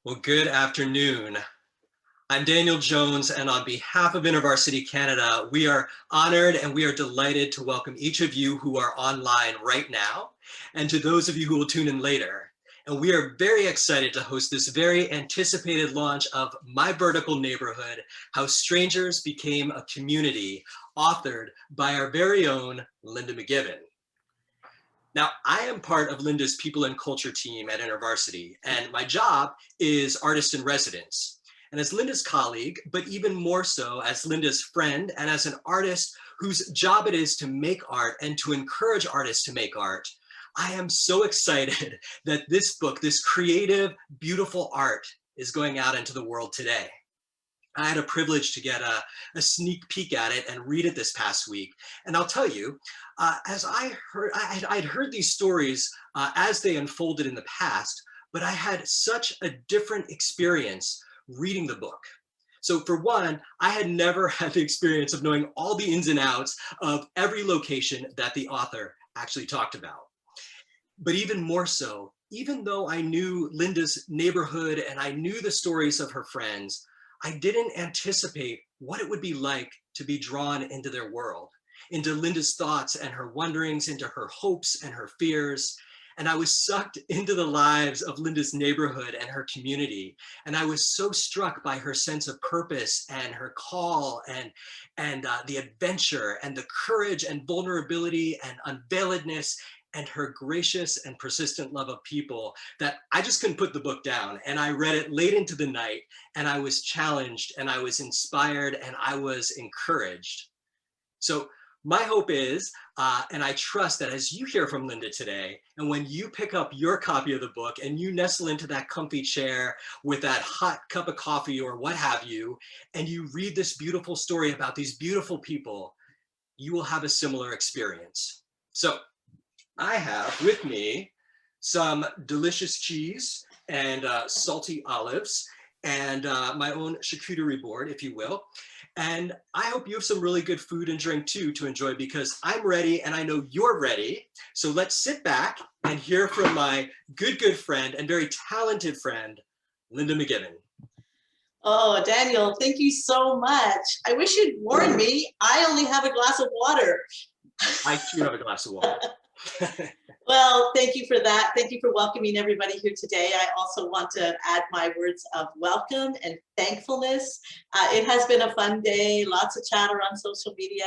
Well, good afternoon. I'm Daniel Jones, and on behalf of InterVarsity Canada, we are honored and we are delighted to welcome each of you who are online right now, and to those of you who will tune in later. And we are very excited to host this very anticipated launch of My Vertical Neighborhood, How Strangers Became a Community, authored by our very own Lynda McGibbon. Now, I am part of Lynda's People and Culture team at InterVarsity, and my job is Artist in Residence. And as Lynda's colleague, but even more so as Lynda's friend and as an artist whose job it is to make art and to encourage artists to make art, I am so excited that this book, this creative, beautiful art, is going out into the world today. I had a privilege to get a sneak peek at it and read it this past week. And I'll tell you, as I'd heard these stories as they unfolded in the past, but I had such a different experience reading the book. So for one, I had never had the experience of knowing all the ins and outs of every location that the author actually talked about. But even more so, even though I knew Lynda's neighborhood and I knew the stories of her friends, I didn't anticipate what it would be like to be drawn into their world, into Lynda's thoughts and her wonderings, into her hopes and her fears. And I was sucked into the lives of Lynda's neighborhood and her community. And I was so struck by her sense of purpose and her call and the adventure and the courage and vulnerability and unveiledness and her gracious and persistent love of people that I just couldn't put the book down. And I read it late into the night, and I was challenged and I was inspired and I was encouraged. So my hope is, and I trust that as you hear from Lynda today, and when you pick up your copy of the book and you nestle into that comfy chair with that hot cup of coffee or what have you, and you read this beautiful story about these beautiful people, you will have a similar experience. So I have with me some delicious cheese and salty olives and my own charcuterie board, if you will. And I hope you have some really good food and drink too to enjoy, because I'm ready and I know you're ready. So let's sit back and hear from my good friend and very talented friend, Lynda McGibbon. Oh, Daniel, thank you so much. I wish you'd warned me. I only have a glass of water. I too have a glass of water. Well, thank you for that. Thank you for welcoming everybody here today. I also want to add my words of welcome and thankfulness. It has been a fun day, lots of chatter on social media,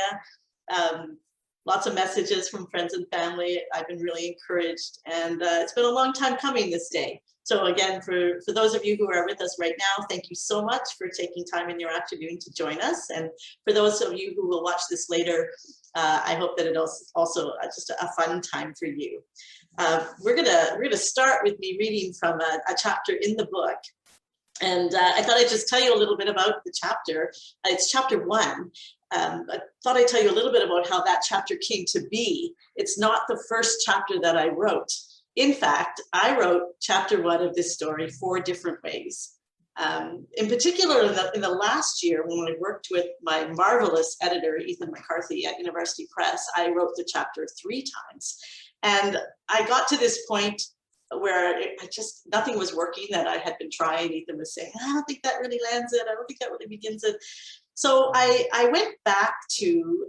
lots of messages from friends and family. I've been really encouraged, and it's been a long time coming this day. So again, for those of you who are with us right now, thank you so much for taking time in your afternoon to join us. And for those of you who will watch this later, I hope that it's also just a fun time for you. We're gonna start with me reading from a chapter in the book. And I thought I'd just tell you a little bit about the chapter. It's chapter 1. I thought I'd tell you a little bit about how that chapter came to be. It's not the first chapter that I wrote. In fact, I wrote chapter 1 of this story 4 different ways. In particular, in the last year, when I worked with my marvelous editor, Ethan McCarthy at University Press, I wrote the chapter 3 times. And I got to this point where nothing was working that I had been trying. Ethan was saying, I don't think that really lands it. I don't think that really begins it. So I went back to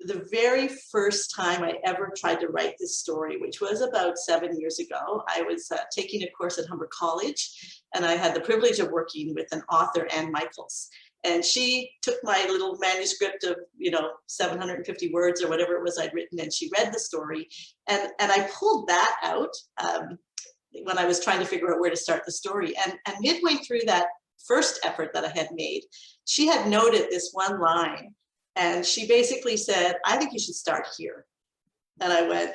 the very first time I ever tried to write this story, which was about 7 years ago. I was taking a course at Humber College, and I had the privilege of working with an author, Ann Michaels. And she took my little manuscript of, 750 words or whatever it was I'd written, and she read the story. And I pulled that out when I was trying to figure out where to start the story. And midway through that first effort that I had made, she had noted this one line. And she basically said, I think you should start here. And I went,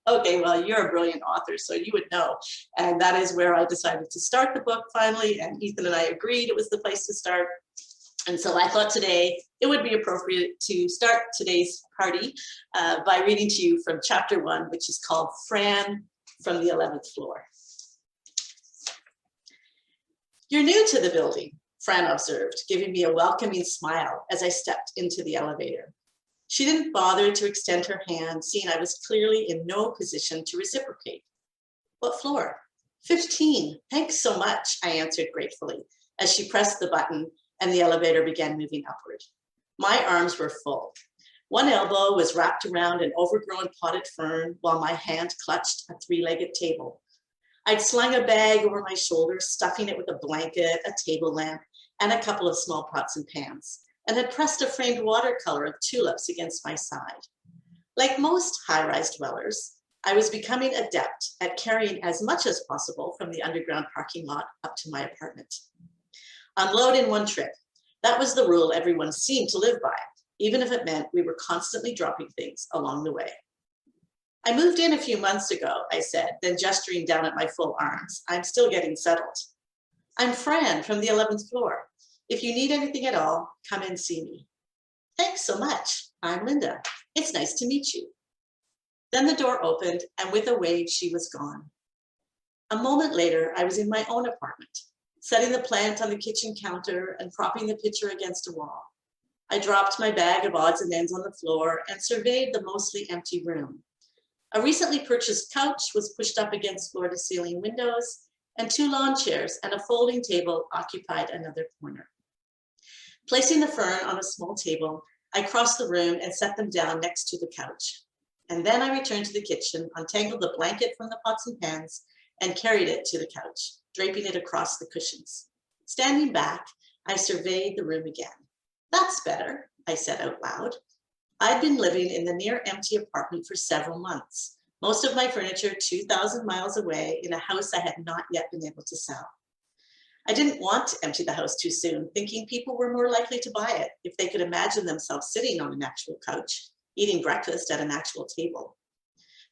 okay, well, you're a brilliant author, so you would know. And that is where I decided to start the book finally. And Ethan and I agreed it was the place to start. And so I thought today it would be appropriate to start today's party by reading to you from chapter 1, which is called Fran from the 11th Floor. You're new to the building, Fran observed, giving me a welcoming smile as I stepped into the elevator. She didn't bother to extend her hand, seeing I was clearly in no position to reciprocate. What floor? 15. Thanks so much, I answered gratefully as she pressed the button and the elevator began moving upward. My arms were full. One elbow was wrapped around an overgrown potted fern while my hand clutched a three-legged table. I'd slung a bag over my shoulders, stuffing it with a blanket, a table lamp, and a couple of small pots and pans, and had pressed a framed watercolor of tulips against my side. Like most high-rise dwellers, I was becoming adept at carrying as much as possible from the underground parking lot up to my apartment. Unload in one trip. That was the rule everyone seemed to live by, even if it meant we were constantly dropping things along the way. I moved in a few months ago, I said, then gesturing down at my full arms. I'm still getting settled. I'm Fran from the 11th floor. If you need anything at all, come and see me. Thanks so much. I'm Lynda. It's nice to meet you. Then the door opened, and with a wave, she was gone. A moment later, I was in my own apartment, setting the plant on the kitchen counter and propping the picture against a wall. I dropped my bag of odds and ends on the floor and surveyed the mostly empty room. A recently purchased couch was pushed up against floor-to-ceiling windows, and 2 lawn chairs and a folding table occupied another corner. Placing the fern on a small table, I crossed the room and set them down next to the couch. And then I returned to the kitchen, untangled the blanket from the pots and pans, and carried it to the couch, draping it across the cushions. Standing back, I surveyed the room again. That's better, I said out loud. I'd been living in the near-empty apartment for several months, most of my furniture 2,000 miles away in a house I had not yet been able to sell. I didn't want to empty the house too soon, thinking people were more likely to buy it if they could imagine themselves sitting on an actual couch, eating breakfast at an actual table.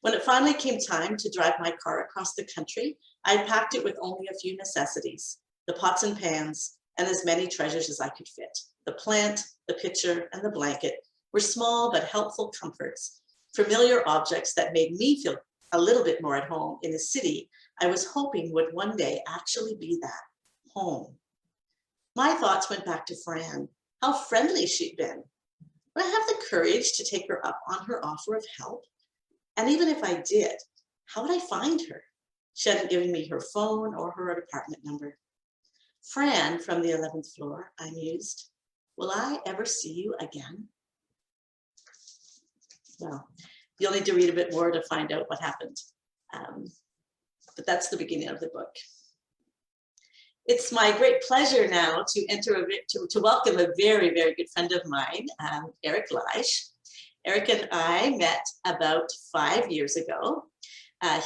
When it finally came time to drive my car across the country, I packed it with only a few necessities, the pots and pans, and as many treasures as I could fit. The plant, the pitcher, and the blanket were small but helpful comforts, familiar objects that made me feel a little bit more at home in a city I was hoping would one day actually be that, home. My thoughts went back to Fran, how friendly she'd been. Would I have the courage to take her up on her offer of help? And even if I did, how would I find her? She hadn't given me her phone or her apartment number. Fran from the 11th floor, I mused. Will I ever see you again? Well, you'll need to read a bit more to find out what happened. But that's the beginning of the book. It's my great pleasure now to welcome a very, very good friend of mine, Eric Leish. Eric and I met about 5 years ago.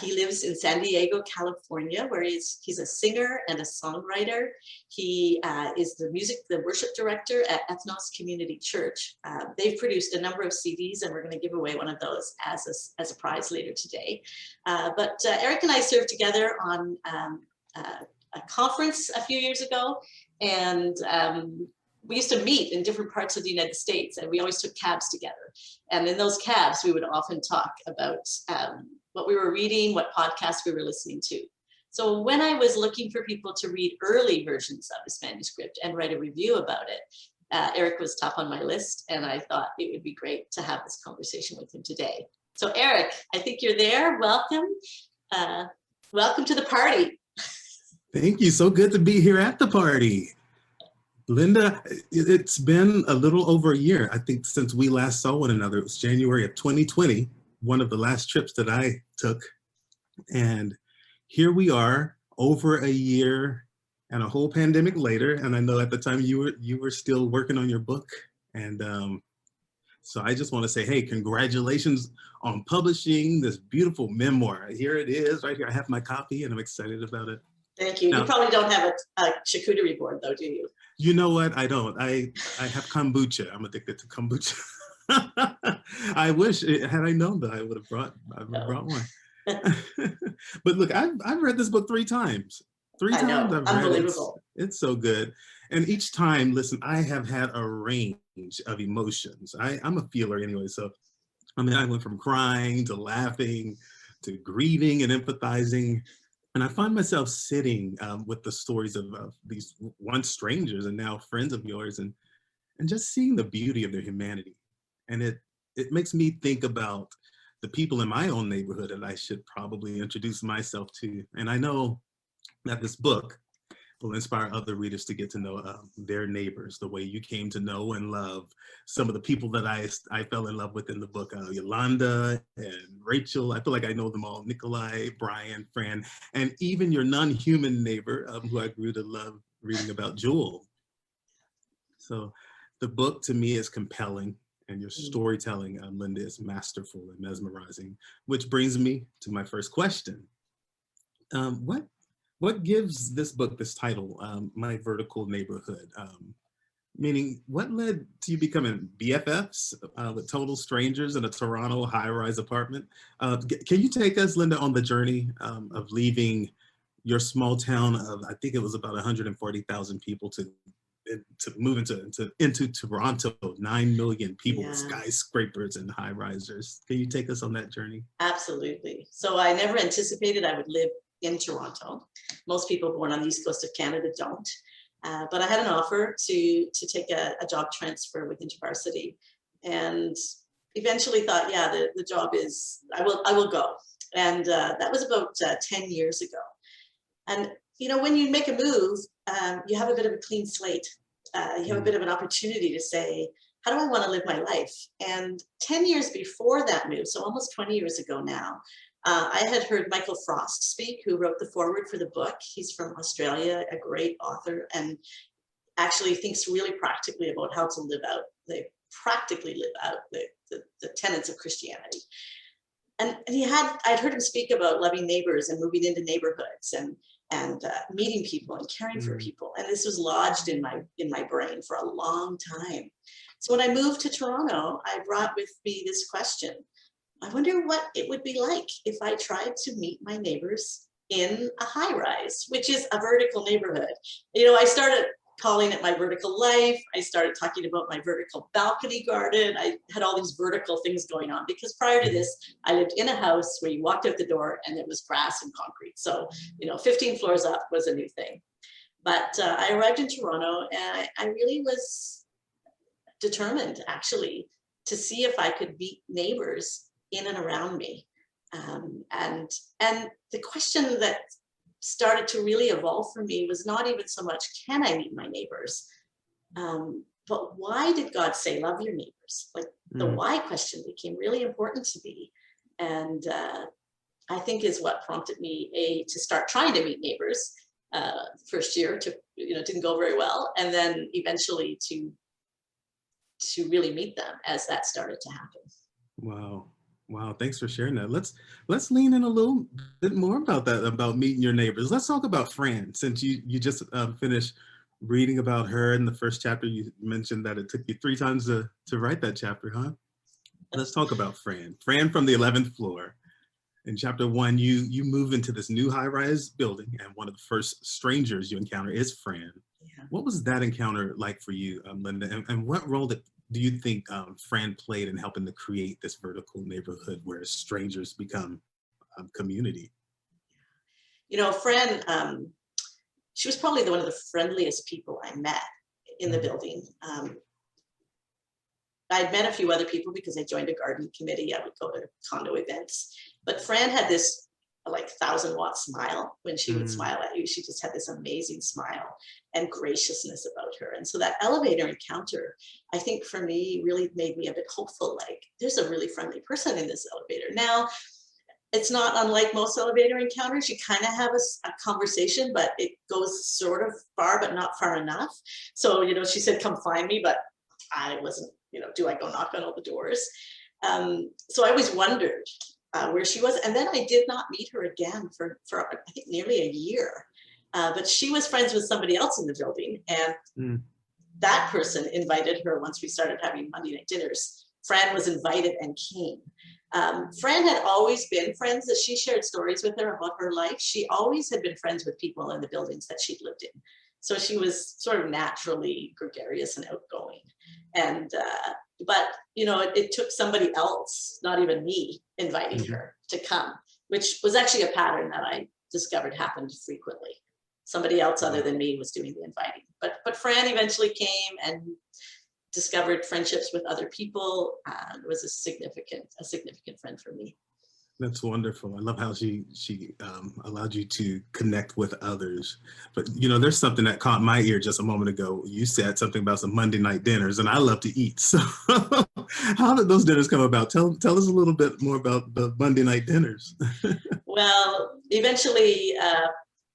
He lives in San Diego, California, where he's a singer and a songwriter. He is the worship director at Ethnos Community Church. They've produced a number of CDs, and we're going to give away one of those as a prize later today. But Eric and I served together on a conference a few years ago, and we used to meet in different parts of the United States, and we always took cabs together. And in those cabs, we would often talk about what we were reading, what podcasts we were listening to. So when I was looking for people to read early versions of his manuscript and write a review about it, Eric was top on my list, and I thought it would be great to have this conversation with him today. So Eric, I think you're there. Welcome. Welcome to the party. Thank you. So good to be here at the party. Lynda, it's been a little over a year, I think, since we last saw one another. It was January of 2020, one of the last trips that I took. And here we are, over a year and a whole pandemic later. And I know at the time you were still working on your book. And so I just want to say, hey, congratulations on publishing this beautiful memoir. Here it is, right here. I have my copy and I'm excited about it. Thank you. Now, you probably don't have a charcuterie board though, do you? You know what? I don't. I have kombucha. I'm addicted to kombucha. I wish, had I known that, I would have brought one. But look, I've read this book 3 times. 3 times I've read it. Unbelievable. It's so good. And each time, listen, I have had a range of emotions. I'm a feeler anyway. So, I mean, I went from crying to laughing to grieving and empathizing. And I find myself sitting with the stories of these once strangers and now friends of yours, and just seeing the beauty of their humanity. And it makes me think about the people in my own neighborhood that I should probably introduce myself to. And I know that this book will inspire other readers to get to know their neighbors the way you came to know and love some of the people that I fell in love with in the book. Yolanda and Rachel, I feel like I know them all. Nikolai, Brian, Fran, and even your non-human neighbor who I grew to love reading about, Jewel. So the book to me is compelling, and your storytelling, Lynda, is masterful and mesmerizing, which brings me to my first question. What gives this book this title, My Vertical Neighborhood? Meaning, what led to you becoming BFFs with total strangers in a Toronto high-rise apartment? Can you take us, Lynda, on the journey of leaving your small town of, I think it was about 140,000 people to move into Toronto, 9 million people with skyscrapers and high-risers? Can you take us on that journey? Absolutely. So I never anticipated I would live in Toronto. Most people born on the east coast of Canada don't. But I had an offer to take a job transfer with InterVarsity, and eventually thought, yeah, the job is, I will go. And that was about 10 years ago. And you know, when you make a move, you have a bit of a clean slate. You have a bit of an opportunity to say, how do I want to live my life? And 10 years before that move, so almost 20 years ago now, I had heard Michael Frost speak, who wrote the foreword for the book. He's from Australia, a great author, and actually thinks really practically about how to live out, the tenets of Christianity. And I'd heard him speak about loving neighbors and moving into neighborhoods and meeting people and caring for people. And this was lodged in my brain for a long time. So when I moved to Toronto, I brought with me this question. I wonder what it would be like if I tried to meet my neighbors in a high rise, which is a vertical neighborhood. You know, I started calling it my vertical life. I started talking about my vertical balcony garden. I had all these vertical things going on because prior to this, I lived in a house where you walked out the door and it was grass and concrete. So, you know, 15 floors up was a new thing. But I arrived in Toronto and I really was determined actually to see if I could meet neighbors in and around me. And the question that started to really evolve for me was not even so much, can I meet my neighbors? But why did God say, love your neighbors? Like the why question became really important to me. And I think is what prompted me to start trying to meet neighbors. First year didn't go very well. And then eventually to really meet them as that started to happen. Wow. Wow, thanks for sharing that. Let's lean in a little bit more about that, about meeting your neighbors. Let's talk about Fran, since you just finished reading about her in the first chapter. You mentioned that it took you 3 times to write that chapter, huh? Let's talk about Fran. Fran from the 11th floor. In chapter 1, you move into this new high-rise building, and one of the first strangers you encounter is Fran. Yeah. What was that encounter like for you, Lynda, and what role do you think Fran played in helping to create this vertical neighborhood where strangers become community? You know, Fran, she was probably one of the friendliest people I met in the building. I'd met a few other people because I joined a garden committee. I would go to condo events, but Fran had this like 1,000-watt smile. When she would smile at you, she just had this amazing smile and graciousness about her. And so that elevator encounter, I think for me, really made me a bit hopeful, like there's a really friendly person in this elevator. Now, it's not unlike most elevator encounters. You kind of have a conversation, but it goes sort of far, but not far enough. So, you know, she said, come find me, but I wasn't, you know, do I go knock on all the doors? So I always wondered where she was. And then I did not meet her again for I think nearly a year. But she was friends with somebody else in the building. And that person invited her once we started having Monday night dinners. Fran was invited and came. Fran had always been friends, as she shared stories with her about her life. She always had been friends with people in the buildings that she'd lived in. So she was sort of naturally gregarious and outgoing. And, but, you know, it took somebody else, not even me, inviting her to come, which was actually a pattern that I discovered happened frequently. Somebody else other than me was doing the inviting. But Fran eventually came and discovered friendships with other people. Was a significant friend for me. That's wonderful. I love how she allowed you to connect with others. But you know, there's something that caught my ear just a moment ago. You said something about some Monday night dinners, and I love to eat. So, how did those dinners come about? Tell us a little bit more about the Monday night dinners. Well, eventually,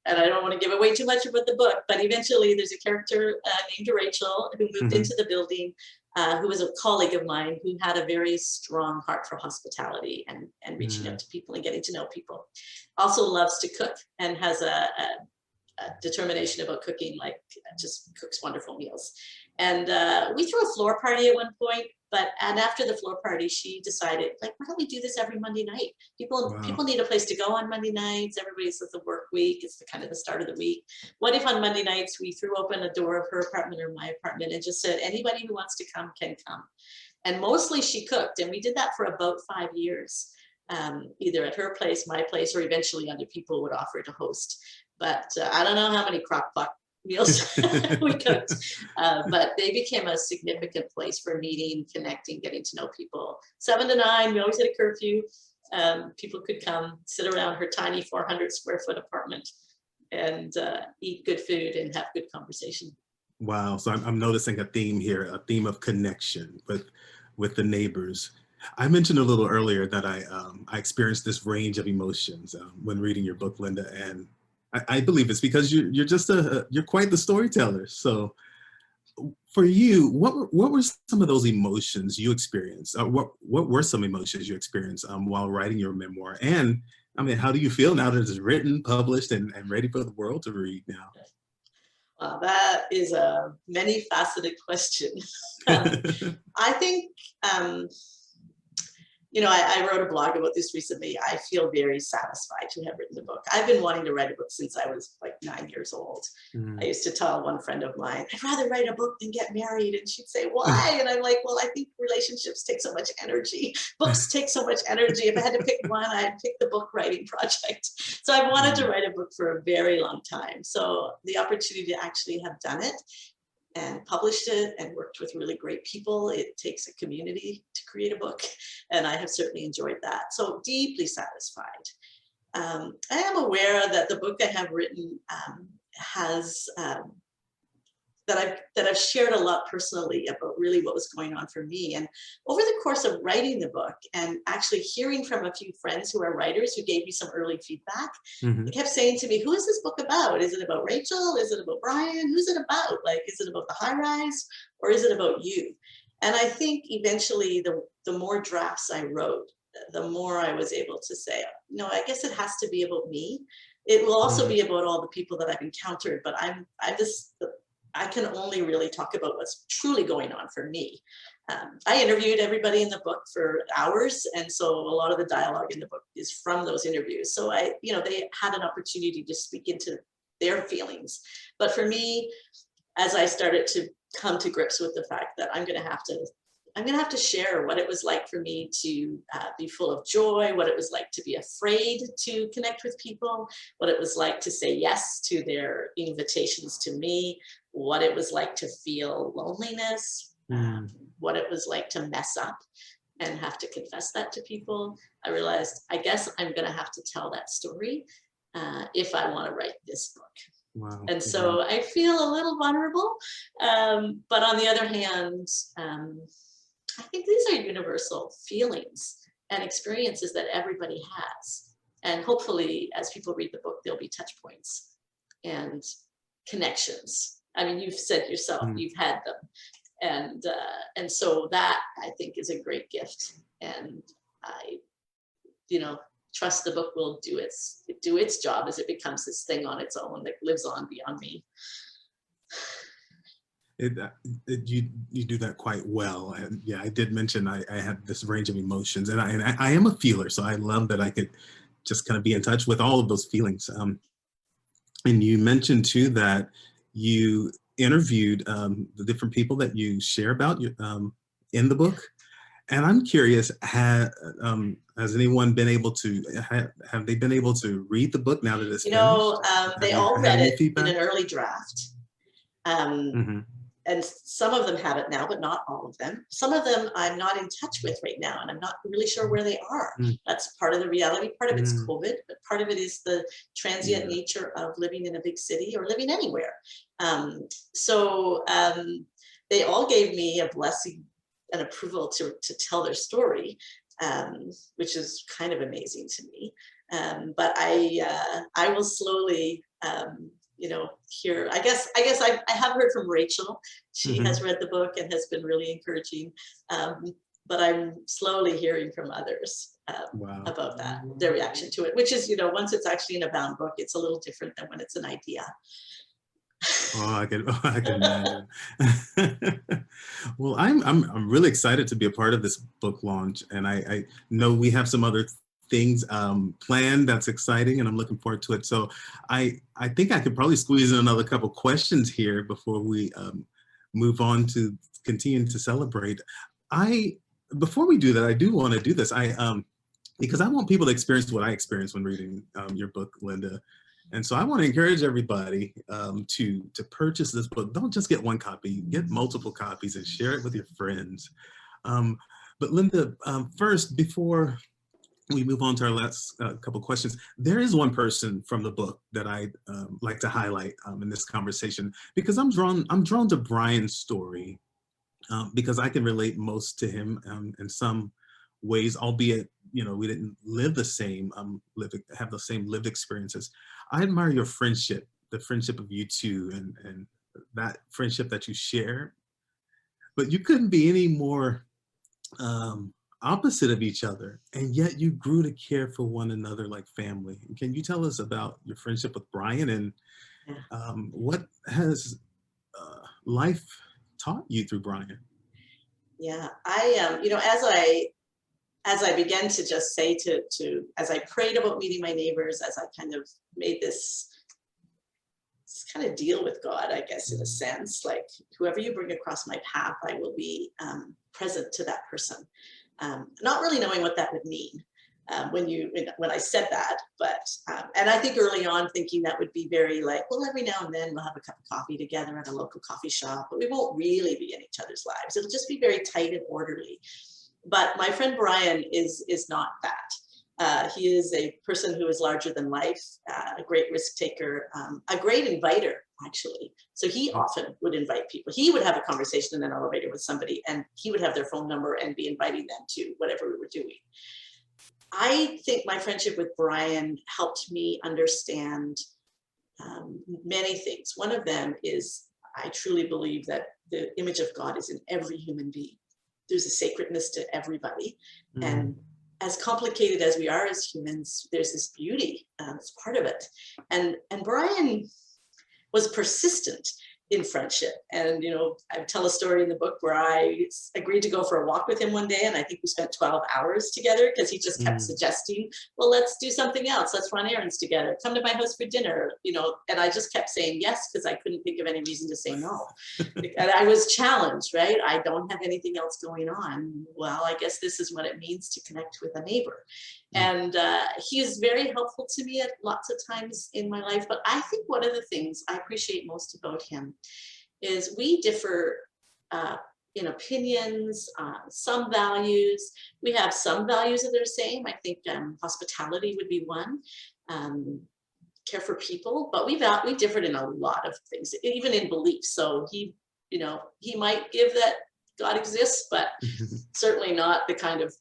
and I don't want to give away too much about the book, but eventually there's a character named Rachel who moved into the building, who was a colleague of mine who had a very strong heart for hospitality and reaching out to people and getting to know people. Also loves to cook and has a determination about cooking, like just cooks wonderful meals. And we threw a floor party at one point, and after the floor party, she decided, like, why don't we do this every Monday night? People need a place to go on Monday nights. Everybody's at the work week. It's the kind of the start of the week. What if on Monday nights we threw open a door of her apartment or my apartment and just said, anybody who wants to come can come? And mostly she cooked, and we did that for about 5 years, either at her place, my place, or eventually other people would offer to host. But I don't know how many crock pot meals we cooked, but they became a significant place for meeting, connecting, getting to know people. 7 to 9, we always had a curfew. People could come sit around her tiny 400 square foot apartment and eat good food and have good conversation. Wow. So I'm noticing a theme here, a theme of connection with the neighbors. I mentioned a little earlier that I experienced this range of emotions when reading your book, Lynda, and I believe it's because you're just you're quite the storyteller. So for you, what were some of those emotions you experienced? What were some emotions you experienced while writing your memoir? And I mean, how do you feel now that it's written, published, and ready for the world to read now? Wow, that is a many-faceted question. I think, I wrote a blog about this recently. I feel very satisfied to have written the book. I've been wanting to write a book since I was like 9 years old. I used to tell one friend of mine, I'd rather write a book than get married. And she'd say, why? And I'm like, well, I think relationships take so much energy. Books take so much energy. If I had to pick one, I'd pick the book writing project. So I wanted to write a book for a very long time. So the opportunity to actually have done it and published it and worked with really great people. It takes a community to create a book, and I have certainly enjoyed that. So deeply satisfied. I am aware that the book I have written has that I've shared a lot personally about really what was going on for me. And over the course of writing the book and actually hearing from a few friends who are writers who gave me some early feedback, they kept saying to me, who is this book about? Is it about Rachel? Is it about Brian? Who's it about? Like, is it about the high rise or is it about you? And I think eventually the more drafts I wrote, the more I was able to say, no, I guess it has to be about me. It will also be about all the people that I've encountered, but I can only really talk about what's truly going on for me. I interviewed everybody in the book for hours, and so a lot of the dialogue in the book is from those interviews. So they had an opportunity to speak into their feelings. But for me, as I started to come to grips with the fact that I'm going to have to share what it was like for me to be full of joy, what it was like to be afraid to connect with people, what it was like to say yes to their invitations to me, what it was like to feel loneliness, what it was like to mess up and have to confess that to people. I realized, I guess I'm going to have to tell that story if I want to write this book. Wow. And so I feel a little vulnerable, but on the other hand, I think these are universal feelings and experiences that everybody has. And hopefully, as people read the book, there'll be touch points and connections. I mean, you've said yourself, you've had them. And so that, I think, is a great gift. And I, trust the book will do its job as it becomes this thing on its own that lives on beyond me. You do that quite well. And yeah, I did mention I have this range of emotions, and I am a feeler, so I love that I could just kind of be in touch with all of those feelings. And you mentioned too that you interviewed the different people that you share about in the book. And I'm curious, has anyone been able to, have they been able to read the book now that it's finished? They all read it in an early draft. and some of them have it now, but not all of them. Some of them I'm not in touch with right now, and I'm not really sure where they are. That's part of the reality. Part of it's COVID, but part of it is the transient nature of living in a big city or living anywhere. They all gave me a blessing and approval to tell their story, which is kind of amazing to me. But I will slowly, hear. I guess I have heard from Rachel. She has read the book and has been really encouraging. But I'm slowly hearing from others about that, their reaction to it, which is, once it's actually in a bound book, it's a little different than when it's an idea. Oh, I can imagine. Well, I'm really excited to be a part of this book launch, and I know we have some other things planned that's exciting, and I'm looking forward to it. So I think I could probably squeeze in another couple questions here before we move on to continuing to celebrate. Before we do that, I do want to do this. Because I want people to experience what I experienced when reading your book, Lynda. And so I want to encourage everybody to purchase this book. Don't just get one copy, get multiple copies and share it with your friends. But Lynda, first, before we move on to our last couple questions, there is one person from the book that I'd like to highlight in this conversation, because I'm drawn to Brian's story because I can relate most to him in some ways, albeit we didn't live the same, have the same lived experiences. I admire your friendship, the friendship of you two, and that friendship that you share. But you couldn't be any more opposite of each other, and yet you grew to care for one another like family. Can you tell us about your friendship with Brian, and what has life taught you through Brian? Yeah, as I began to just say as I prayed about meeting my neighbors, as I kind of made this kind of deal with God, I guess, in a sense, like whoever you bring across my path, I will be present to that person. Not really knowing what that would mean when I said that, but and I think early on thinking that would be very like, well, every now and then we'll have a cup of coffee together at a local coffee shop, but we won't really be in each other's lives. It'll just be very tight and orderly. But my friend Brian is not that. He is a person who is larger than life, a great risk taker, a great inviter, actually. So he often would invite people. He would have a conversation in an elevator with somebody, and he would have their phone number and be inviting them to whatever we were doing. I think my friendship with Brian helped me understand many things. One of them is I truly believe that the image of God is in every human being. There's a sacredness to everybody. And as complicated as we are as humans, there's this beauty. It's part of it. And Brian was persistent in friendship. And, I tell a story in the book where I agreed to go for a walk with him one day. And I think we spent 12 hours together because he just kept suggesting, well, let's do something else. Let's run errands together. Come to my house for dinner, and I just kept saying yes, because I couldn't think of any reason to say no. And I was challenged, right? I don't have anything else going on. Well, I guess this is what it means to connect with a neighbor. And he is very helpful to me at lots of times in my life. But I think one of the things I appreciate most about him is we differ in opinions, some values. We have some values that are the same. I think hospitality would be one, care for people, but we differed in a lot of things, even in beliefs. So he might give that God exists, but certainly not the kind of,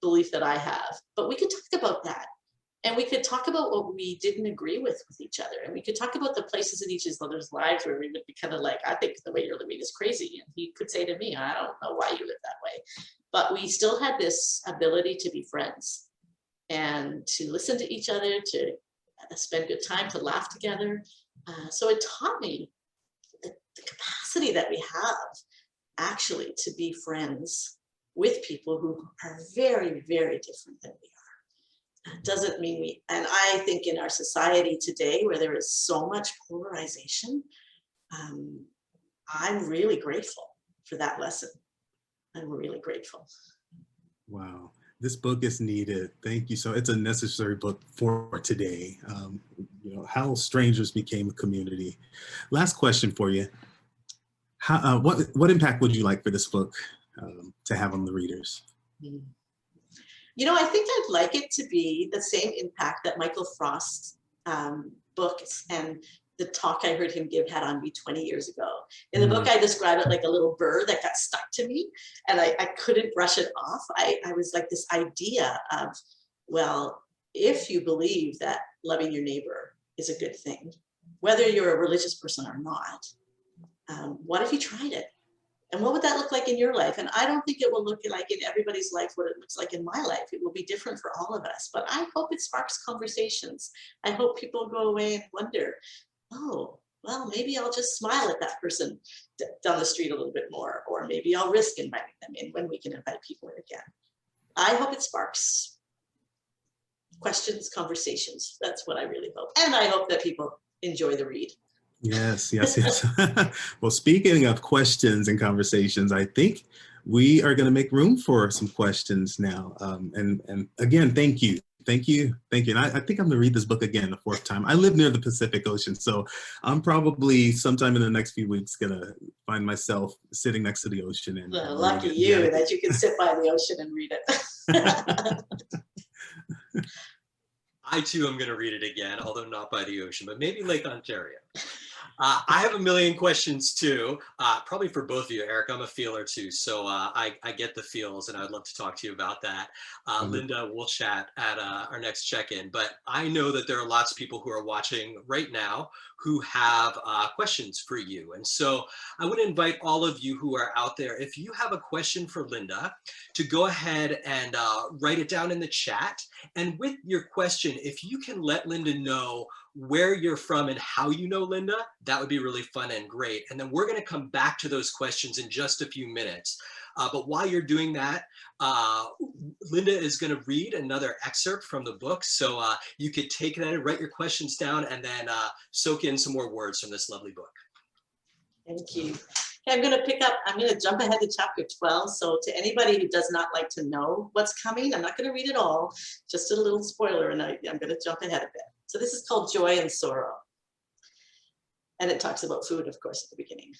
belief that I have. But we could talk about that. And we could talk about what we didn't agree with each other. And we could talk about the places in each other's lives where we would be kind of like, I think the way you're living is crazy. And he could say to me, I don't know why you live that way. But we still had this ability to be friends and to listen to each other, to spend good time, to laugh together. So it taught me the capacity that we have actually to be friends with people who are very, very different than we are. It doesn't mean and I think in our society today where there is so much polarization, I'm really grateful for that lesson. I'm really grateful. Wow, this book is needed. Thank you. So it's a necessary book for today. How strangers became a community. Last question for you. What impact would you like for this book to have on the readers? You know, I think I'd like it to be the same impact that Michael Frost's books and the talk I heard him give had on me 20 years ago. In the book, I describe it like a little burr that got stuck to me and I couldn't brush it off. I was like this idea of, well, if you believe that loving your neighbor is a good thing, whether you're a religious person or not, what if you tried it? And what would that look like in your life? And I don't think it will look like in everybody's life what it looks like in my life. It will be different for all of us, but I hope it sparks conversations. I hope people go away and wonder, oh, well, maybe I'll just smile at that person down the street a little bit more, or maybe I'll risk inviting them in when we can invite people in again. I hope it sparks questions, conversations. That's what I really hope. And I hope that people enjoy the read. Yes. Well, speaking of questions and conversations, I think we are going to make room for some questions now. And again, thank you. And I think I'm going to read this book again the 4th time. I live near the Pacific Ocean, so I'm probably sometime in the next few weeks going to find myself sitting next to the ocean. And lucky you that you can sit by the ocean and read it. I too am going to read it again, although not by the ocean, but maybe Lake Ontario. I have a million questions too, probably for both of you. Eric, I'm a feeler too, so I get the feels and I'd love to talk to you about that. Lynda, we'll chat at our next check-in, but I know that there are lots of people who are watching right now who have questions for you. And so I would invite all of you who are out there, if you have a question for Lynda, to go ahead and write it down in the chat. And with your question, if you can let Lynda know where you're from and how you know Lynda, that would be really fun and great. And then we're going to come back to those questions in just a few minutes. But while you're doing that, Lynda is going to read another excerpt from the book. So you could take that and write your questions down and then soak in some more words from this lovely book. Thank you. Okay, I'm going to jump ahead to chapter 12. So to anybody who does not like to know what's coming, I'm not going to read it all, just a little spoiler, and I'm going to jump ahead a bit. So this is called Joy and Sorrow. And it talks about food, of course, at the beginning.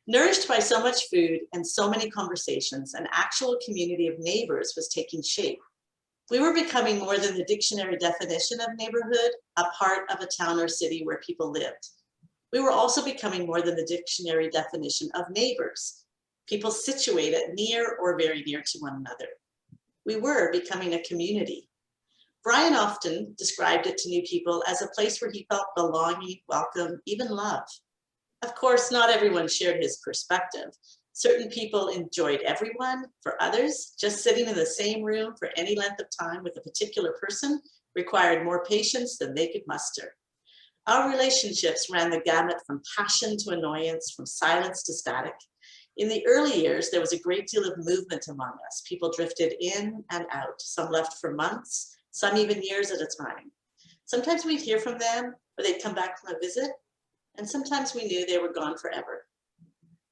Nourished by so much food and so many conversations, an actual community of neighbors was taking shape. We were becoming more than the dictionary definition of neighborhood, a part of a town or city where people lived. We were also becoming more than the dictionary definition of neighbors, people situated near or very near to one another. We were becoming a community. Brian often described it to new people as a place where he felt belonging, welcome, even love. Of course, not everyone shared his perspective. Certain people enjoyed everyone. For others, just sitting in the same room for any length of time with a particular person required more patience than they could muster. Our relationships ran the gamut from passion to annoyance, from silence to static. In the early years, there was a great deal of movement among us. People drifted in and out. Some left for months, some even years at a time. Sometimes we'd hear from them, or they'd come back from a visit, and sometimes we knew they were gone forever.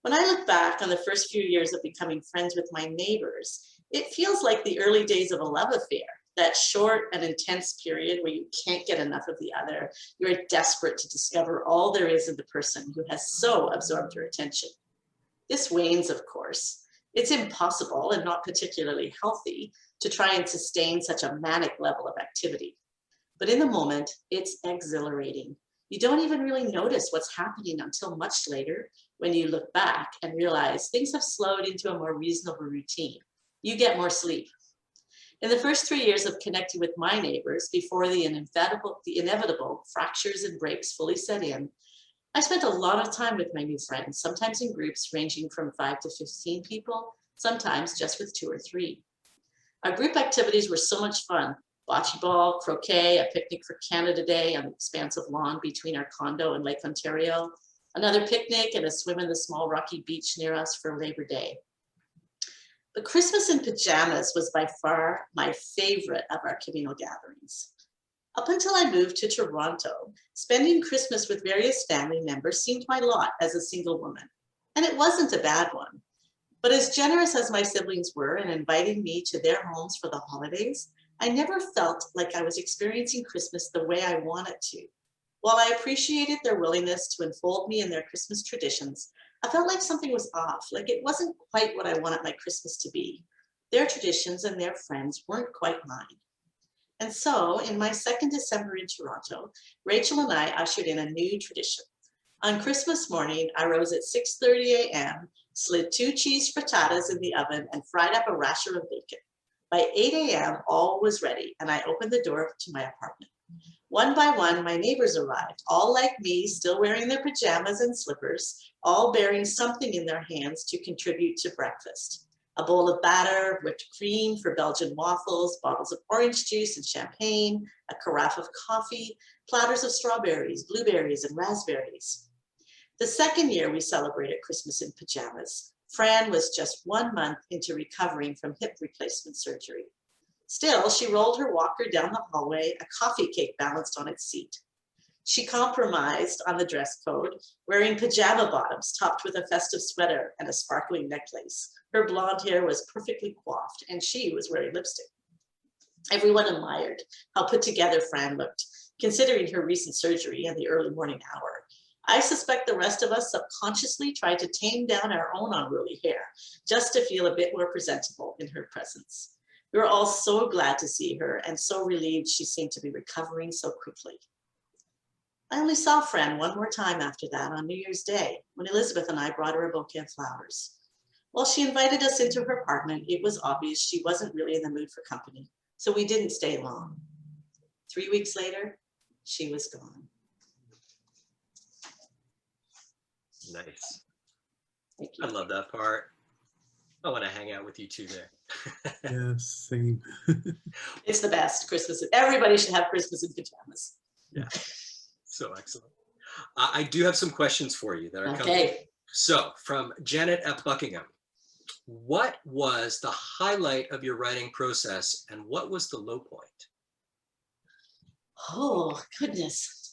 When I look back on the first few years of becoming friends with my neighbors, it feels like the early days of a love affair, that short and intense period where you can't get enough of the other. You're desperate to discover all there is of the person who has so absorbed your attention. This wanes, of course. It's impossible and not particularly healthy to try and sustain such a manic level of activity. But in the moment, it's exhilarating. You don't even really notice what's happening until much later when you look back and realize things have slowed into a more reasonable routine. You get more sleep. In the first 3 years of connecting with my neighbors, before the inevitable fractures and breaks fully set in, I spent a lot of time with my new friends, sometimes in groups ranging from 5 to 15 people, sometimes just with 2 or 3. Our group activities were so much fun. Bocce ball, croquet, a picnic for Canada Day on the expanse of lawn between our condo and Lake Ontario, another picnic and a swim in the small rocky beach near us for Labor Day. But Christmas in pajamas was by far my favorite of our communal gatherings. Up until I moved to Toronto, spending Christmas with various family members seemed my lot as a single woman. And it wasn't a bad one. But as generous as my siblings were in inviting me to their homes for the holidays, I never felt like I was experiencing Christmas the way I wanted to. While I appreciated their willingness to enfold me in their Christmas traditions, I felt like something was off, like it wasn't quite what I wanted my Christmas to be. Their traditions and their friends weren't quite mine. And so, in my second December in Toronto, Rachel and I ushered in a new tradition. On Christmas morning, I rose at 6:30 a.m., slid 2 cheese frittatas in the oven, and fried up a rasher of bacon. By 8 a.m., all was ready, and I opened the door to my apartment. One by one, my neighbors arrived, all like me, still wearing their pajamas and slippers, all bearing something in their hands to contribute to breakfast. A bowl of batter, whipped cream for Belgian waffles, bottles of orange juice and champagne, a carafe of coffee, platters of strawberries, blueberries, and raspberries. The second year we celebrated Christmas in pajamas, Fran was just 1 month into recovering from hip replacement surgery. Still, she rolled her walker down the hallway, a coffee cake balanced on its seat. She compromised on the dress code, wearing pajama bottoms topped with a festive sweater and a sparkling necklace. Her blonde hair was perfectly coiffed, and she was wearing lipstick. Everyone admired how put together Fran looked, considering her recent surgery and the early morning hour. I suspect the rest of us subconsciously tried to tame down our own unruly hair, just to feel a bit more presentable in her presence. We were all so glad to see her and so relieved she seemed to be recovering so quickly. I only saw Fran one more time after that on New Year's Day, when Elizabeth and I brought her a bouquet of flowers. While she invited us into her apartment, it was obvious she wasn't really in the mood for company, so we didn't stay long. 3 weeks later, she was gone. Nice. Thank you. I love that part. I want to hang out with you too there. Yes, same. It's the best Christmas. Everybody should have Christmas in pajamas. Yeah, so excellent. I do have some questions for you that are coming. Okay. So from Janet at Buckingham, what was the highlight of your writing process and what was the low point? Oh, goodness.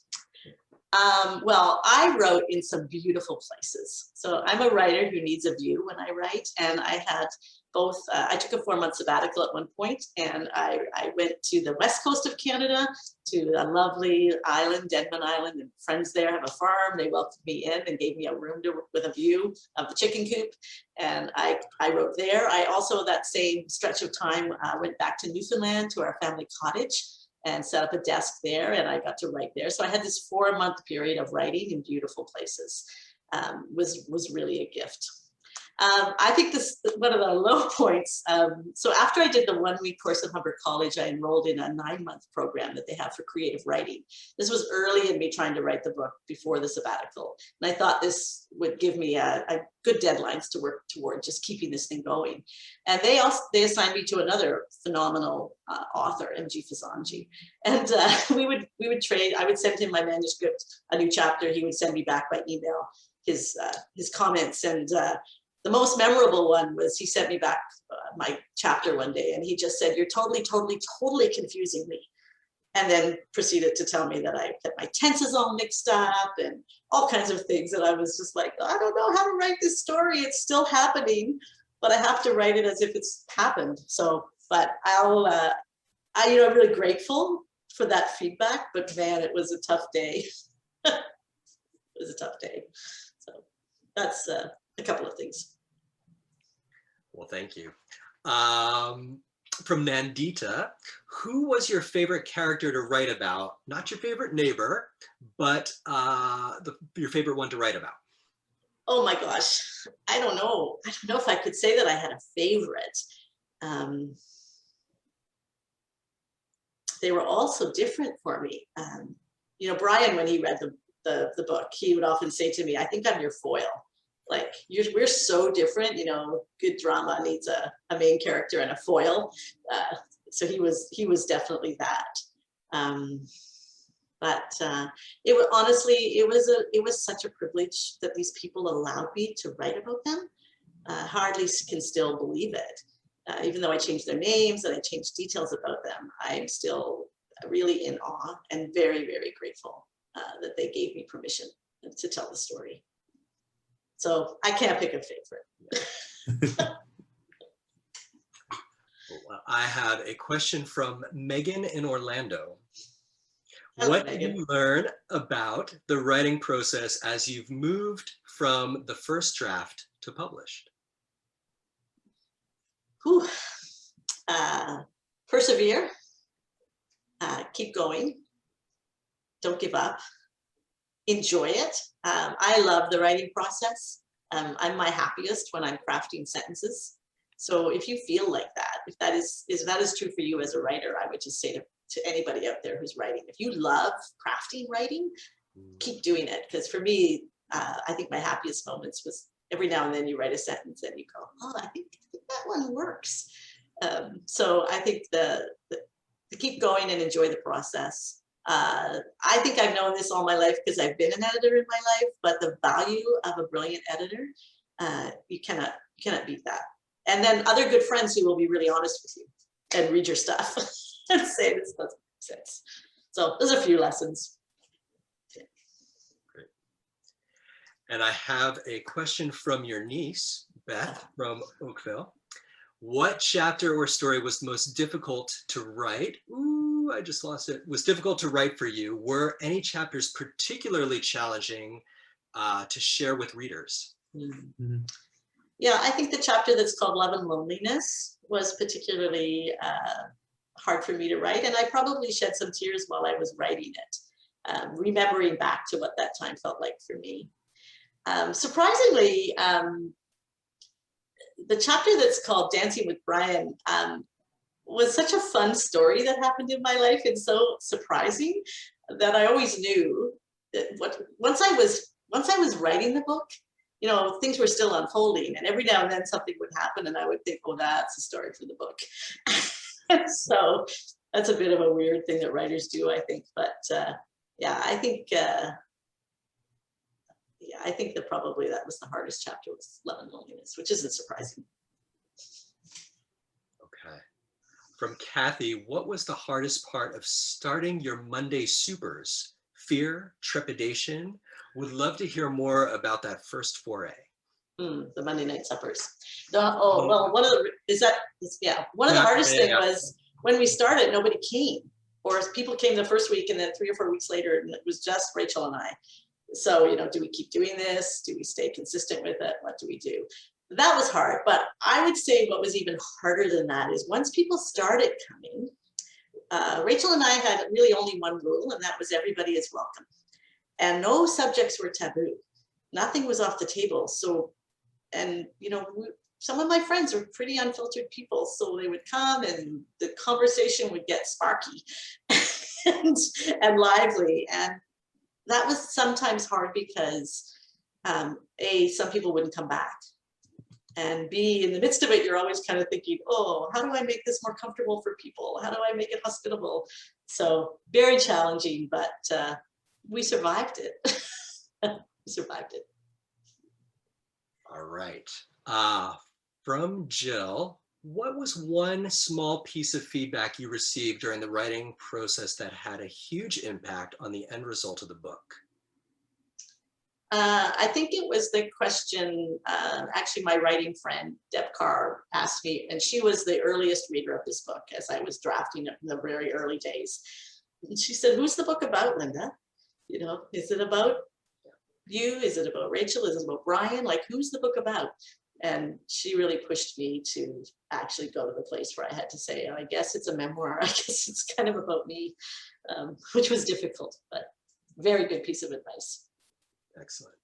Well, I wrote in some beautiful places. So I'm a writer who needs a view when I write. And I had both, I took a 4-month sabbatical at one point, and I went to the west coast of Canada, to a lovely island, Denman Island, and friends there have a farm. They welcomed me in and gave me a room with a view of the chicken coop. And I wrote there. I also, that same stretch of time, went back to Newfoundland to our family cottage and set up a desk there, and I got to write there. So I had this 4-month period of writing in beautiful places. Was really a gift. I think this one of the low points. So after I did the 1-week course at Humber College, I enrolled in a 9-month program that they have for creative writing. This was early in me trying to write the book before the sabbatical. And I thought this would give me a good deadlines to work toward, just keeping this thing going. And they assigned me to another phenomenal author, M.G. Fazanji. And we would trade. I would send him my manuscript, a new chapter. He would send me back by email his comments. And the most memorable one was he sent me back my chapter one day, and he just said, "You're totally confusing me." And then proceeded to tell me that my tenses all mixed up and all kinds of things. And I was just like, I don't know how to write this story. It's still happening, but I have to write it as if it's happened. So, but I'm really grateful for that feedback, but man, it was a tough day. It was a tough day. So that's a couple of things. Well, thank you. From Nandita, who was your favorite character to write about? Not your favorite neighbor, but your favorite one to write about. Oh my gosh, I don't know. I don't know if I could say that I had a favorite. They were all so different for me. Brian, when he read the book, he would often say to me, "I think I'm your foil. Like we're so different, good drama needs a main character and a foil." So he was definitely that. But it was such a privilege that these people allowed me to write about them. Hardly can still believe it. Even though I changed their names and I changed details about them, I'm still really in awe and very, very grateful that they gave me permission to tell the story. So I can't pick a favorite. I have a question from Megan in Orlando. Hello, What Megan. did you learn about the writing process as you've moved from the first draft to published? Whew. Persevere, keep going, don't give up, enjoy it. I love the writing process. I'm my happiest when I'm crafting sentences. So if you feel like that, if that is true for you as a writer, I would just say to anybody out there who's writing, if you love crafting writing, keep doing it. Because for me, I think my happiest moments was every now and then you write a sentence and you go, oh, I think that one works. So I think the keep going and enjoy the process. I think I've known this all my life because I've been an editor in my life, but the value of a brilliant editor, you cannot beat that. And then other good friends who will be really honest with you and read your stuff and say this doesn't make sense. So there's a few lessons. Great. And I have a question from your niece, Beth, from Oakville. What chapter or story was the most difficult to write? Ooh, I just lost it. Was difficult to write for you? Were any chapters particularly challenging to share with readers? Mm-hmm. Yeah, I think the chapter that's called Love and Loneliness was particularly hard for me to write. And I probably shed some tears while I was writing it, remembering back to what that time felt like for me. Surprisingly, the chapter that's called Dancing with Brian was such a fun story that happened in my life and so surprising that I always knew that once I was writing the book, you know, things were still unfolding, and every now and then something would happen and I would think, oh, that's a story for the book. So that's a bit of a weird thing that writers do, I think. But yeah, I think that probably that was the hardest chapter, was Love and Loneliness, which isn't surprising. Okay. From Kathy, what was the hardest part of starting your Monday supers? Fear, trepidation? Would love to hear more about that first foray. The Monday night suppers. Well, one of the hardest thing was when we started, nobody came, or people came the first week and then 3 or 4 weeks later, and it was just Rachel and I. So, you know, do we keep doing this? Do we stay consistent with it? What do we do? That was hard, but I would say what was even harder than that is once people started coming, Rachel and I had really only one rule, and that was everybody is welcome. And no subjects were taboo. Nothing was off the table. So, and you know, some of my friends are pretty unfiltered people, so they would come and the conversation would get sparky and lively. And that was sometimes hard because A, some people wouldn't come back. And B, in the midst of it, you're always kind of thinking, oh, how do I make this more comfortable for people? How do I make it hospitable? So very challenging, but we survived it. We survived it. All right. From Jill, what was one small piece of feedback you received during the writing process that had a huge impact on the end result of the book? I think it was the question, actually my writing friend, Deb Carr, asked me, and she was the earliest reader of this book as I was drafting it in the very early days. And she said, who's the book about, Lynda? You know, is it about you? Is it about Rachel? Is it about Brian? Like, who's the book about? And she really pushed me to actually go to the place where I had to say, oh, I guess it's a memoir. I guess it's kind of about me, which was difficult, but very good piece of advice. Excellent.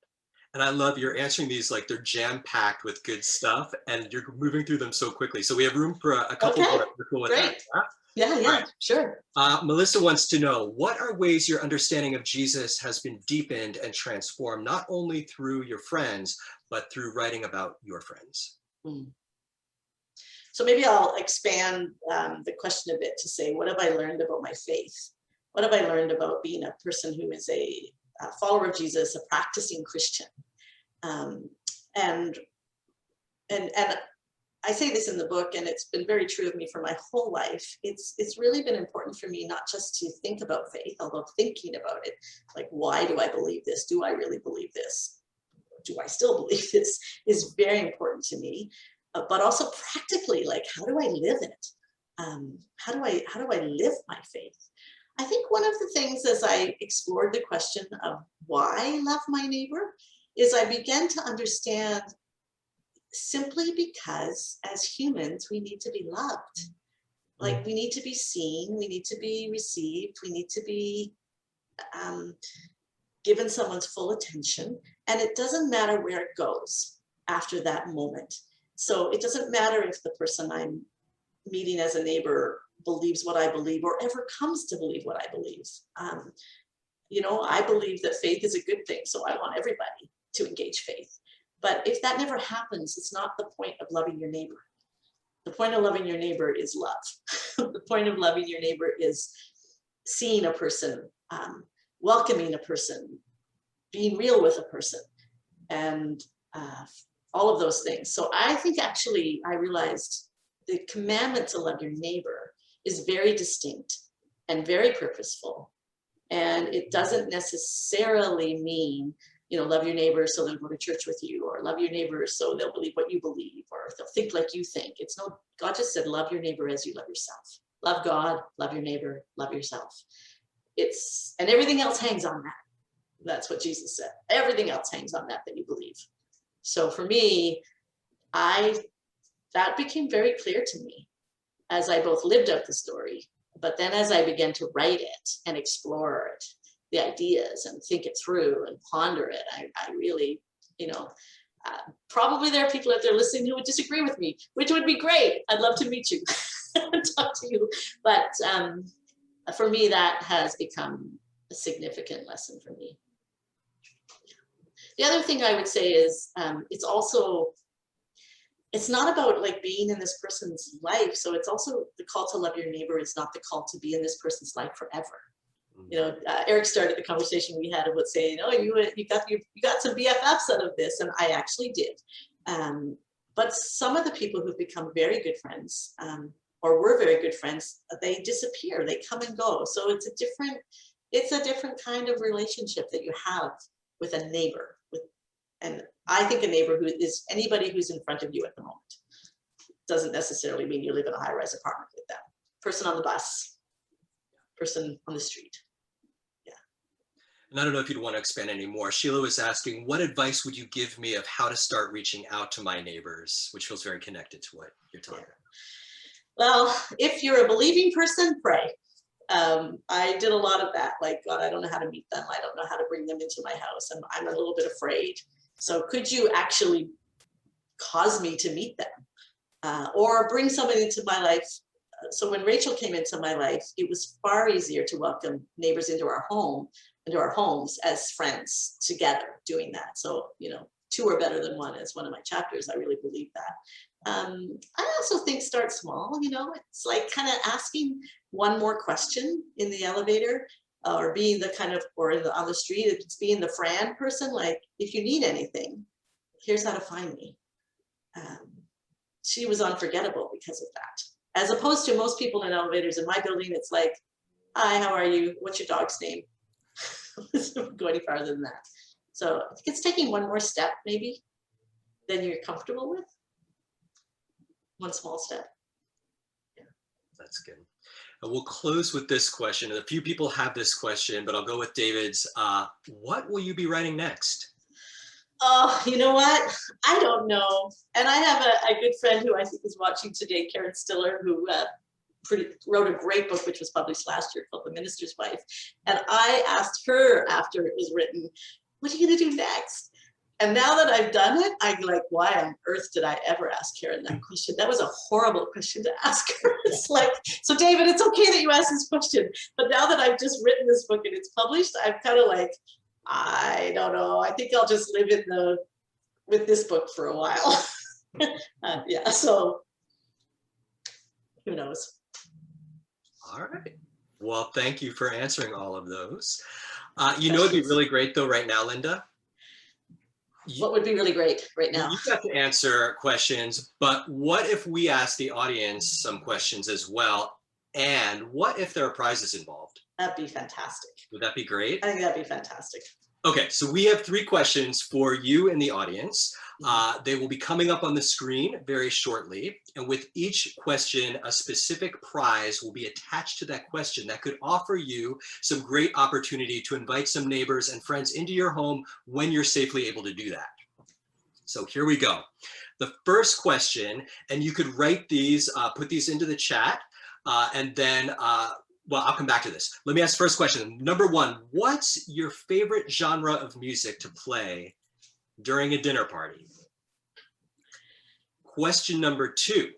And I love you're answering these like they're jam-packed with good stuff and you're moving through them so quickly. So we have room for a couple more. Cool with great. That. Yeah, right. Sure. Melissa wants to know, what are ways your understanding of Jesus has been deepened and transformed, not only through your friends, but through writing about your friends? So maybe I'll expand the question a bit to say, what have I learned about my faith? What have I learned about being a person who is a follower of Jesus, a practicing Christian? And I say this in the book, and it's been very true of me for my whole life. It's really been important for me not just to think about faith, although thinking about it, like, why do I believe this? Do I really believe this? Do I still believe this? Is very important to me. But also practically, like, how do I live it? How do I live my faith? I think one of the things as I explored the question of why I love my neighbor is I began to understand simply because as humans, we need to be loved. Like we need to be seen, we need to be received, we need to be given someone's full attention. And it doesn't matter where it goes after that moment. So it doesn't matter if the person I'm meeting as a neighbor believes what I believe or ever comes to believe what I believe. You know, I believe that faith is a good thing, so I want everybody to engage faith. But if that never happens, it's not the point of loving your neighbor. The point of loving your neighbor is love. The point of loving your neighbor is seeing a person, welcoming a person, being real with a person, and all of those things. So I think actually I realized the commandment to love your neighbor is very distinct and very purposeful. And it doesn't necessarily mean, you know, love your neighbor so they'll go to church with you, or love your neighbor so they'll believe what you believe, or they'll think like you think. It's no, God just said, love your neighbor as you love yourself. Love God, love your neighbor, love yourself. It's, and everything else hangs on that. That's what Jesus said. Everything else hangs on that you believe. So for me, that became very clear to me as I both lived out the story, but then as I began to write it and explore it, the ideas and think it through and ponder it, I really, you know, probably there are people out there listening who would disagree with me, which would be great. I'd love to meet you and talk to you. But for me, that has become a significant lesson for me. The other thing I would say is it's also, it's not about like being in this person's life. So it's also the call to love your neighbor. It's not the call to be in this person's life forever. You know, Eric started the conversation we had about saying, "Oh, you got some BFFs out of this," and I actually did. But some of the people who've become very good friends, or were very good friends, they disappear. They come and go. So it's a different kind of relationship that you have with a neighbor. And I think a neighbor who is anybody who's in front of you at the moment. Doesn't necessarily mean you live in a high-rise apartment with them. Person on the bus, person on the street. Yeah. And I don't know if you'd want to expand any more. Sheila was asking, what advice would you give me of how to start reaching out to my neighbors, which feels very connected to what you're talking about. Well, if you're a believing person, pray. I did a lot of that. Like, God, I don't know how to meet them. I don't know how to bring them into my house. And I'm a little bit afraid. So could you actually cause me to meet them? Or bring someone into my life? So when Rachel came into my life, it was far easier to welcome neighbors into our home, into our homes as friends together doing that. So, you know, two are better than one is one of my chapters. I really believe that. I also think start small, you know, it's like kind of asking one more question in the elevator, or being the kind of, or on the street, it's being the Fran person, like, if you need anything, here's how to find me. She was unforgettable because of that. As opposed to most people in elevators in my building, it's like, hi, how are you? What's your dog's name? Don't go any farther than that. So I think it's taking one more step, maybe, than you're comfortable with. One small step. Yeah. That's good. We'll close with this question. A few people have this question, but I'll go with David's. What will you be writing next? Oh, you know what? I don't know. And I have a good friend who I think is watching today, Karen Stiller, who wrote a great book, which was published last year, called The Minister's Wife. And I asked her after it was written, what are you going to do next? And now that I've done it, I'm like, why on earth did I ever ask Karen that question? That was a horrible question to ask her. It's like, so David, it's okay that you asked this question. But now that I've just written this book and it's published, I'm kind of like, I don't know. I think I'll just live with this book for a while. Yeah, so who knows? All right. Well, thank you for answering all of those. You know, it'd be really great though right now, Lynda. What would be really great right now? You got to answer questions, but what if we ask the audience some questions as well? And what if there are prizes involved? That'd be fantastic. Would that be great? I think that'd be fantastic. Okay, so we have 3 questions for you in the audience. They will be coming up on the screen very shortly. And with each question, a specific prize will be attached to that question that could offer you some great opportunity to invite some neighbors and friends into your home when you're safely able to do that. So here we go. The first question, and you could write these, put these into the chat, and then, well, I'll come back to this. Let me ask the first question. Number one, what's your favorite genre of music to play during a dinner party? Question number two,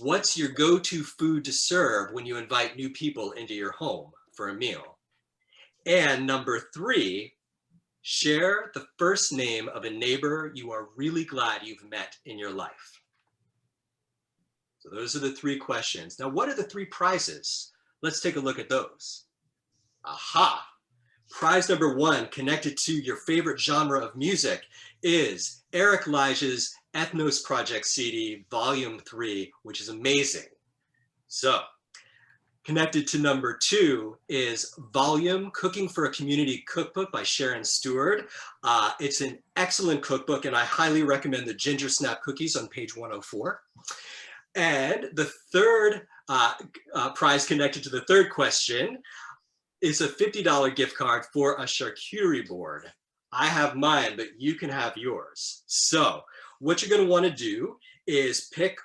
what's your go-to food to serve when you invite new people into your home for a meal? And number three, share the first name of a neighbor you are really glad you've met in your life. So those are the three questions. Now, what are the three prizes? Let's take a look at those. Aha! Prize number one, connected to your favorite genre of music, is Eric Lige's Ethnos Project CD, Volume 3, which is amazing. So, connected to number two is Volume, Cooking for a Community Cookbook by Sharon Stewart. It's an excellent cookbook, and I highly recommend the Ginger Snap Cookies on page 104. And the third prize connected to the third question is a $50 gift card for a charcuterie board. I have mine, but you can have yours. So what you're going to want to do is pick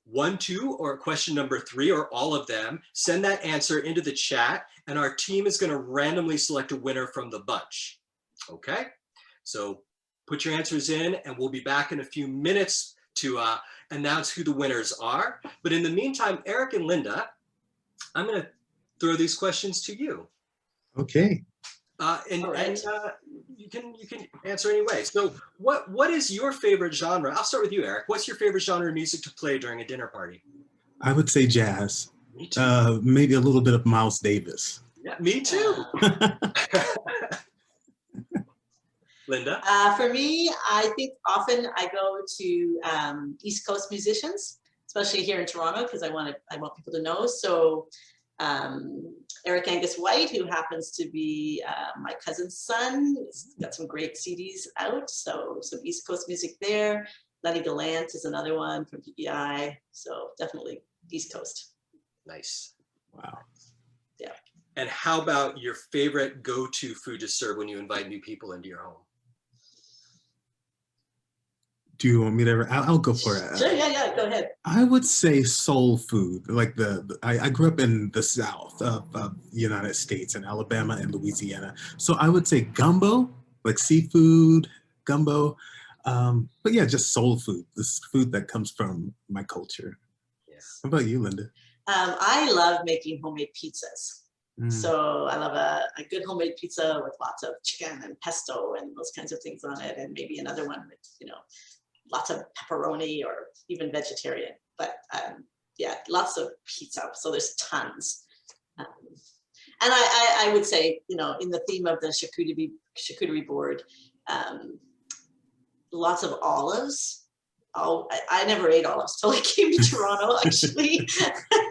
1, 2, or question number 3, or all of them, send that answer into the chat, and our team is going to randomly select a winner from the bunch. Okay? So put your answers in, and we'll be back in a few minutes to announce who the winners are. But in the meantime, Eric and Lynda, I'm going to throw these questions to you. Okay. You can answer anyway. So what is your favorite genre? I'll start with you, Eric. What's your favorite genre of music to play during a dinner party? I would say jazz. Me too. Maybe a little bit of Miles Davis. Yeah, me too. Lynda? For me, I think often I go to East Coast musicians, especially here in Toronto, because I want people to know. So Eric Angus White, who happens to be my cousin's son, he's got some great CDs out. So some East Coast music there. Lenny Gallant is another one from PEI. So definitely East Coast. Nice. Wow. Yeah. And how about your favorite go-to food to serve when you invite new people into your home? Do you want me to? I'll go for it. Sure, yeah, go ahead. I would say soul food. Like I grew up in the South of the United States, in Alabama and Louisiana. So I would say gumbo, like seafood, gumbo. But yeah, just soul food. This food that comes from my culture. Yes. How about you, Lynda? I love making homemade pizzas. Mm. So I love a good homemade pizza with lots of chicken and pesto and those kinds of things on it, and maybe another one with, lots of pepperoni or even vegetarian. But yeah, lots of pizza. So there's tons. And I would say, in the theme of the charcuterie board, lots of olives. Oh, I never ate olives till I came to Toronto, actually.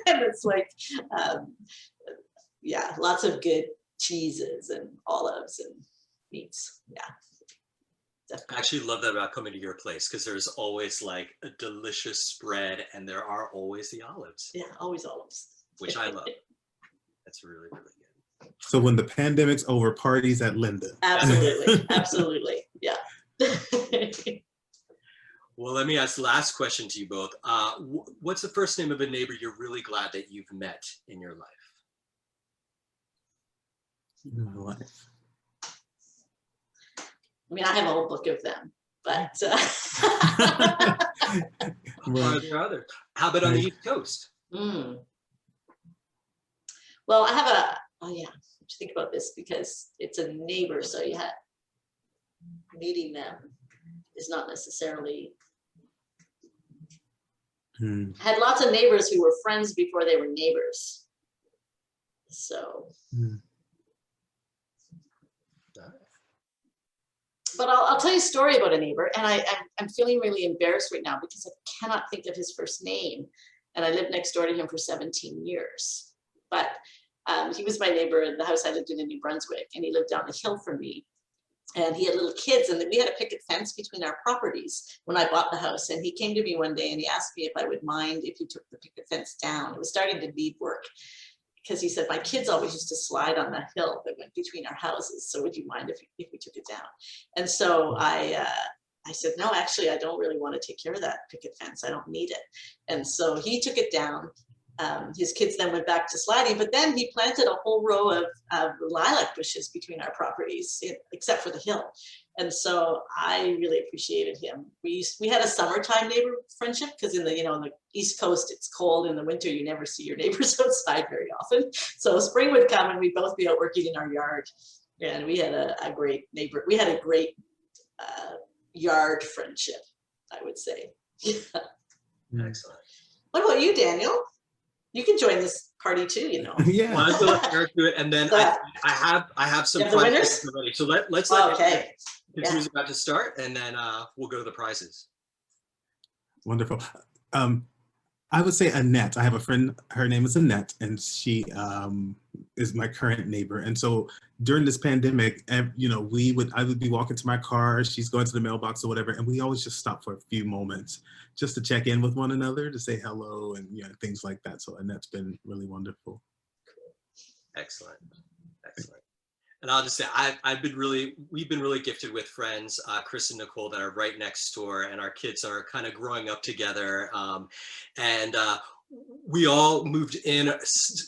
And it's like, yeah, lots of good cheeses and olives and meats. Yeah. Definitely. I actually love that about coming to your place, because there's always like a delicious spread, and there are always the olives. Yeah, always olives. Which I love. That's really, really good. So when the pandemic's over, parties at Lynda. Absolutely, absolutely, yeah. Well, let me ask the last question to you both. What's the first name of a neighbor you're really glad that you've met in your life? In my life. I mean, I have a whole book of them, but Are there others? How about on the East Coast? Well, I have yeah, to think about this, because it's a neighbor, so you had meeting them is not necessarily. I had lots of neighbors who were friends before they were neighbors. So. But I'll tell you a story about a neighbor, and I'm feeling really embarrassed right now because I cannot think of his first name, and I lived next door to him for 17 years. But he was my neighbor in the house I lived in New Brunswick, and he lived down the hill from me. And he had little kids, and we had a picket fence between our properties when I bought the house. And he came to me one day and he asked me if I would mind if he took the picket fence down. It was starting to need work because he said, my kids always used to slide on the hill that went between our houses. So would you mind if we took it down? And so I said, no, actually, I don't really want to take care of that picket fence. I don't need it. And so he took it down. His kids then went back to sliding, but then he planted a whole row of lilac bushes between our properties, except for the hill. And so I really appreciated him. We had a summertime neighbor friendship because in the, on the East Coast, it's cold. In the winter, you never see your neighbors outside very often. So spring would come and we'd both be out working in our yard. And we had a great neighbor. We had a great yard friendship, I would say. Excellent. What about you, Daniel? You can join this party too, Yeah. Well, let's let Eric do it, and then I have some You have the winners? already. So let's let Okay. Eric who's about to start, and then we'll go to the prizes. Wonderful. I would say Annette. I have a friend, her name is Annette, and she is my current neighbor. And so during this pandemic, I would be walking to my car, she's going to the mailbox or whatever, and we always just stop for a few moments just to check in with one another, to say hello and things like that. So Annette's been really wonderful. Excellent. Excellent. And I'll just say, we've been really gifted with friends, Chris and Nicole, that are right next door, and our kids are kind of growing up together. We all moved in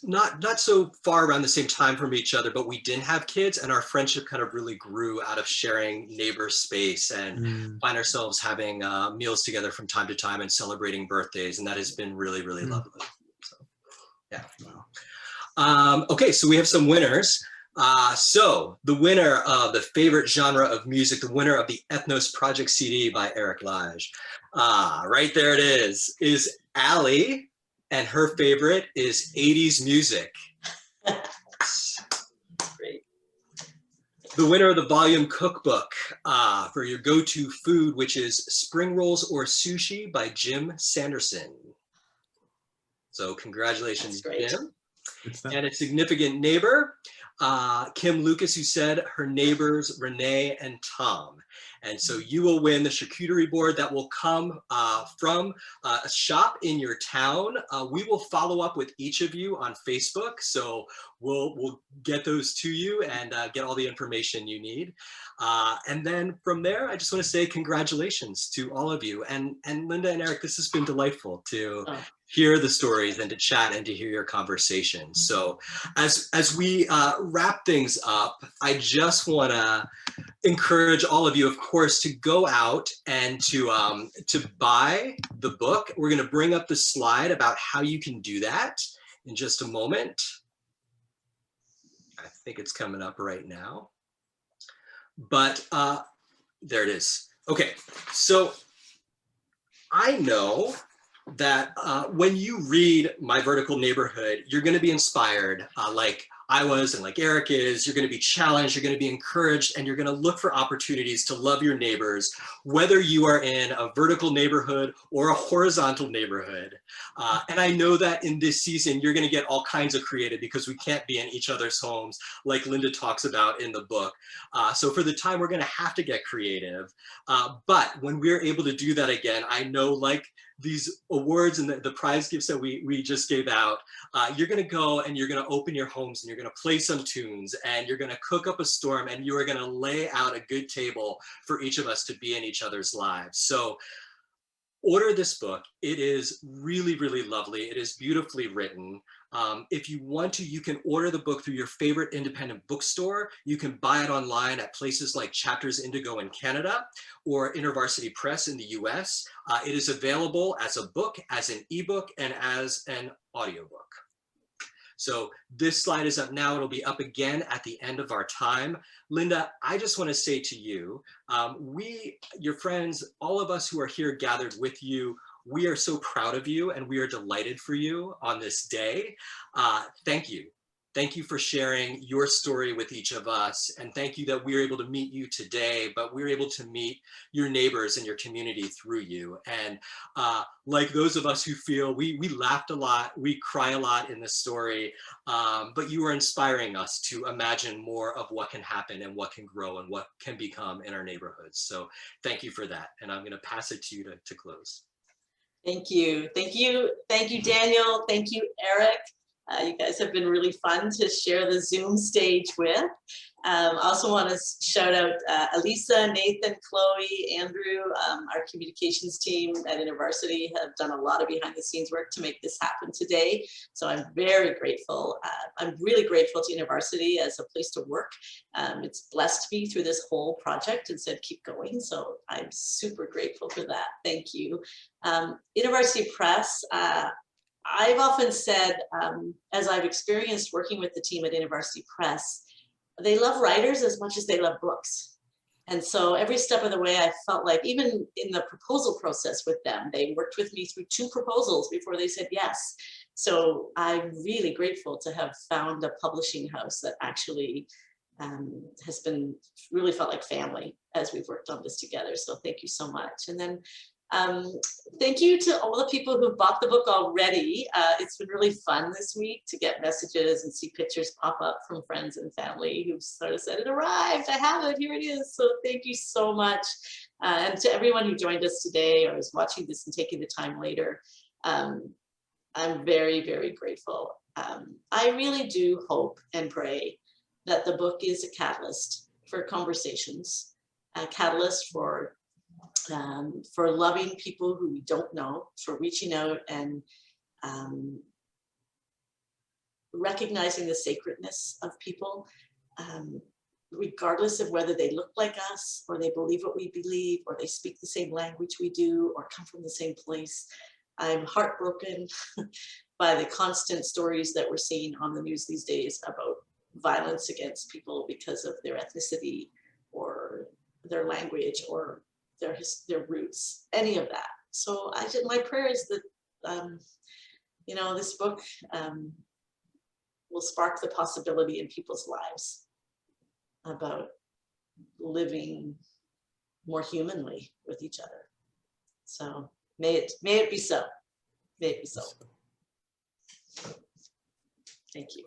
not so far around the same time from each other, but we didn't have kids, and our friendship kind of really grew out of sharing neighbor space and find ourselves having meals together from time to time and celebrating birthdays. And that has been really, really lovely. So, yeah. Wow. Okay, so we have some winners. So the winner of the favorite genre of music, the winner of the Ethnos Project CD by Eric Lige. Right there it is Allie, and her favorite is 80s music. Great. The winner of the volume cookbook for your go-to food, which is Spring Rolls or Sushi by Jim Sanderson. So congratulations, Jim. And a significant neighbor, Kim Lucas, who said her neighbors, Renee and Tom. And so you will win the charcuterie board that will come from a shop in your town. We will follow up with each of you on Facebook. So we'll get those to you and get all the information you need. And then from there, I just want to say congratulations to all of you. And Lynda and Eric, this has been delightful to hear the stories and to chat and to hear your conversations. So as we wrap things up, I just want to encourage all of you, of course, to go out and to buy the book. We're going to bring up the slide about how you can do that in just a moment. I think it's coming up right now. But there it is. Okay, so I know that when you read My Vertical Neighborhood, you're going to be inspired like I was and like Eric is. You're going to be challenged, you're going to be encouraged, and you're going to look for opportunities to love your neighbors, whether you are in a vertical neighborhood or a horizontal neighborhood. And I know that in this season, you're going to get all kinds of creative because we can't be in each other's homes like Lynda talks about in the book. So for the time, we're going to have to get creative. But when we're able to do that again, I know like these awards and the prize gifts that we just gave out, you're going to go and you're going to open your homes and you're going to play some tunes and you're going to cook up a storm and you are going to lay out a good table for each of us to be in each other's lives. So order this book. It is really, really lovely. It is beautifully written. If you want to, you can order the book through your favorite independent bookstore. You can buy it online at places like Chapters Indigo in Canada or InterVarsity Press in the US. It is available as a book, as an ebook, and as an audiobook. So this slide is up now. It'll be up again at the end of our time. Lynda, I just want to say to you, your friends, all of us who are here gathered with you, we are so proud of you and we are delighted for you on this day. Thank you. Thank you for sharing your story with each of us. And thank you that we were able to meet you today, but we were able to meet your neighbors and your community through you. And like those of us who feel, we laughed a lot, we cry a lot in this story, but you are inspiring us to imagine more of what can happen and what can grow and what can become in our neighborhoods. So thank you for that. And I'm going to pass it to you to close. Thank you. Thank you. Thank you, Daniel. Thank you, Eric. You guys have been really fun to share the Zoom stage with. I also want to shout out Elisa, Nathan, Chloe, Andrew, our communications team at InterVarsity have done a lot of behind the scenes work to make this happen today. So I'm very grateful. I'm really grateful to InterVarsity as a place to work. It's blessed me through this whole project and said, keep going. So I'm super grateful for that. Thank you. InterVarsity Press, I've often said, as I've experienced working with the team at InterVarsity Press, they love writers as much as they love books. And so every step of the way, I felt like, even in the proposal process with them, they worked with me through 2 proposals before they said yes. So I'm really grateful to have found a publishing house that actually has been really felt like family as we've worked on this together. So thank you so much. And then thank you to all the people who bought the book already. It's been really fun this week to get messages and see pictures pop up from friends and family who've sort of said, it arrived, I have it, here it is. So thank you so much. And to everyone who joined us today or is watching this and taking the time later, I'm very, very grateful. I really do hope and pray that the book is a catalyst for conversations, a catalyst for loving people who we don't know, for reaching out and recognizing the sacredness of people, regardless of whether they look like us or they believe what we believe or they speak the same language we do or come from the same place. I'm heartbroken by the constant stories that we're seeing on the news these days about violence against people because of their ethnicity or their language or their roots, any of that. So my prayer is that this book will spark the possibility in people's lives about living more humanly with each other. So may it be so. May it be so. Thank you.